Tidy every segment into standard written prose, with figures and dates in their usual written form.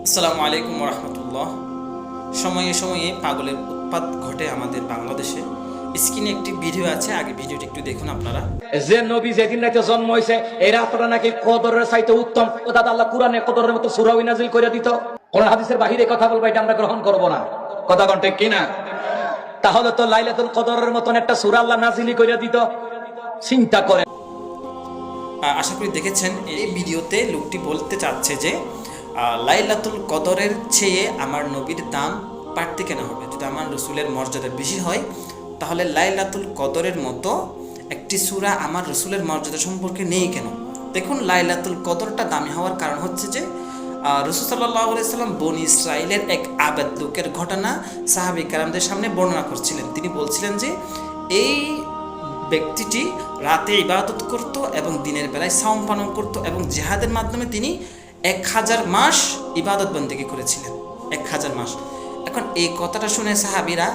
আসসালামু আলাইকুম রহমতুল্লাহ। সময়ে সময়ে পাগলের উৎপাত ঘটে আমাদের বাংলাদেশে। স্ক্রিনে একটি ভিডিও আছে, আগে ভিডিওটি একটু দেখুন আপনারা। যে নবী যেদিন রাতে জন্ম হয়েছে এই রাতটা নাকি কদরের চাইতে উত্তম। ও দাদা, আল্লাহ কোরআনে কদরের মতো সূরা নাযিল করে দিত। কোন হাদিসের বাহিরে কথা বলবো, এটা আমরা গ্রহণ করব না। কথা কোন ঠিক কিনা? তাহলে তো লাইলাতুল কদরের মতন একটা সূরা আল্লাহ নাযিলই করে দিত। চিন্তা করেন। আশা করি দেখেছেন। এই ভিডিওতে লোকটি বলতে চাচ্ছে যে লাইলাতুল কদরের চেয়ে আমার নবীর দাম বাড়তি কেন হবে? যদি আমার রসুলের মর্যাদা বেশি হয়, তাহলে লাইলাতুল কদরের মতো একটি সূরা আমার রসুলের মর্যাদা সম্পর্কে নেই কেন? দেখুন, লাইলাতুল কদরটা দামি হওয়ার কারণ হচ্ছে যে রসুল সাল্লাল্লাহু আলাইহি সাল্লাম বনি ইসরাইলের এক আবেদ লোকের ঘটনা সাহাবী কেরামদের সামনে বর্ণনা করছিলেন। তিনি বলছিলেন যে এই ব্যক্তিটি রাতে ইবাদত করত এবং দিনের বেলায় সাওম পালন করত এবং জিহাদের মাধ্যমে তিনি 1000 মাস ইবাদত বন্দেগী করেছিলেন। 1000 মাস। এখন এই কথাটা শুনে সাহাবীরা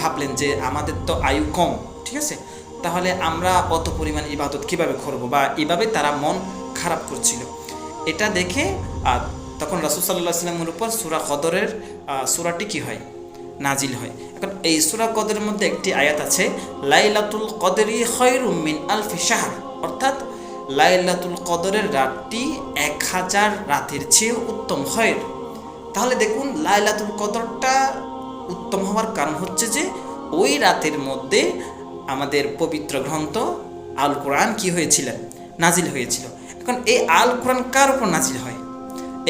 ভাবলেন যে আমাদের তো আয়ু কম, ঠিক আছে, তাহলে আমরা অত পরিমাণ ইবাদত কিভাবে করব, বা এভাবে তারা মন খারাপ করছিল। এটা দেখে তখন রাসূল সাল্লাল্লাহু আলাইহি ওয়াসাল্লামের উপর সূরা কদরের সূরাটি কি হয়? নাজিল হয়। এখন এই সূরা কদরের মধ্যে একটি আয়াত আছে, লাইলাতুল কদরি খায়রুম মিন আলফি শাহর, অর্থাৎ লাইলাতুল কদরের রাতটি 1000 রাতের চেয়ে উত্তম হয়। তাহলে দেখুন, লাইলাতুল কদরটা উত্তম হওয়ার কারণ হচ্ছে যে ওই রাতের মধ্যে আমাদের পবিত্র গ্রন্থ আল কোরআন কি হয়েছিলেন? নাজিল হয়েছিল। এখন এই আল কোরআন কার উপর নাজিল হয়?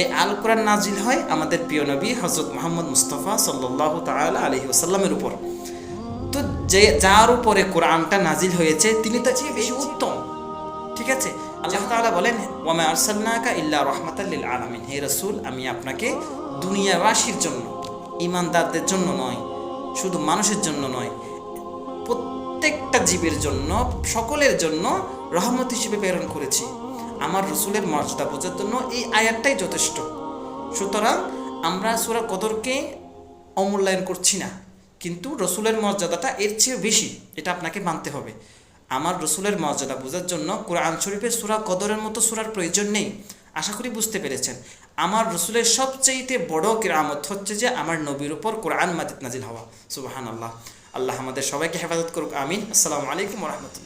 এই আল কোরআন নাজিল হয় আমাদের প্রিয় নবী হযরত মুহাম্মদ মুস্তাফা সাল্লাল্লাহু তাআলা আলাইহি ওয়াসাল্লামের উপর। তো যে যার উপরে কোরআনটা নাজিল হয়েছে তিনি তো চেয়ে বেশি উত্তম, ঠিক আছে। আল্লাহ তাআলা বলেন, ওয়া মা আরসালনাকা ইল্লা রাহমাতাল লিল আলামিন, হে রাসূল, আমি আপনাকে দুনিয়াবাসীর জন্য, ঈমানদারদের জন্য নয়, শুধু মানুষের জন্য নয়, প্রত্যেকটা জীবের জন্য, সকলের জন্য রহমত হিসেবে প্রেরণ করেছি। আমার রসুলের মর্যাদা বোঝার জন্য এই আয়াতটাই যথেষ্ট। সুতরাং আমরা সূরা কদরকে অমূল্যায়ন করছি না, কিন্তু রসুলের মর্যাদাটা এর চেয়ে বেশি, এটা আপনাকে মানতে হবে। আমার রসুলের মর্যাদা বোঝার জন্য কোরআন শরীফের সূরা কদরের মতো সূরার প্রয়োজন নেই। আশা করি বুঝতে পেরেছেন। আমার রসুলের সবচেয়ে বড় কিরামত হচ্ছে যে আমার নবীর উপর কোরআন মাজিদ নাজিল হওয়া। সুবহানাল্লাহ। আল্লাহ আমাদের সবাইকে হেফাজত করুক, আমিন। আসসালামু আলাইকুম ওয়া রাহমাতুল্লাহ।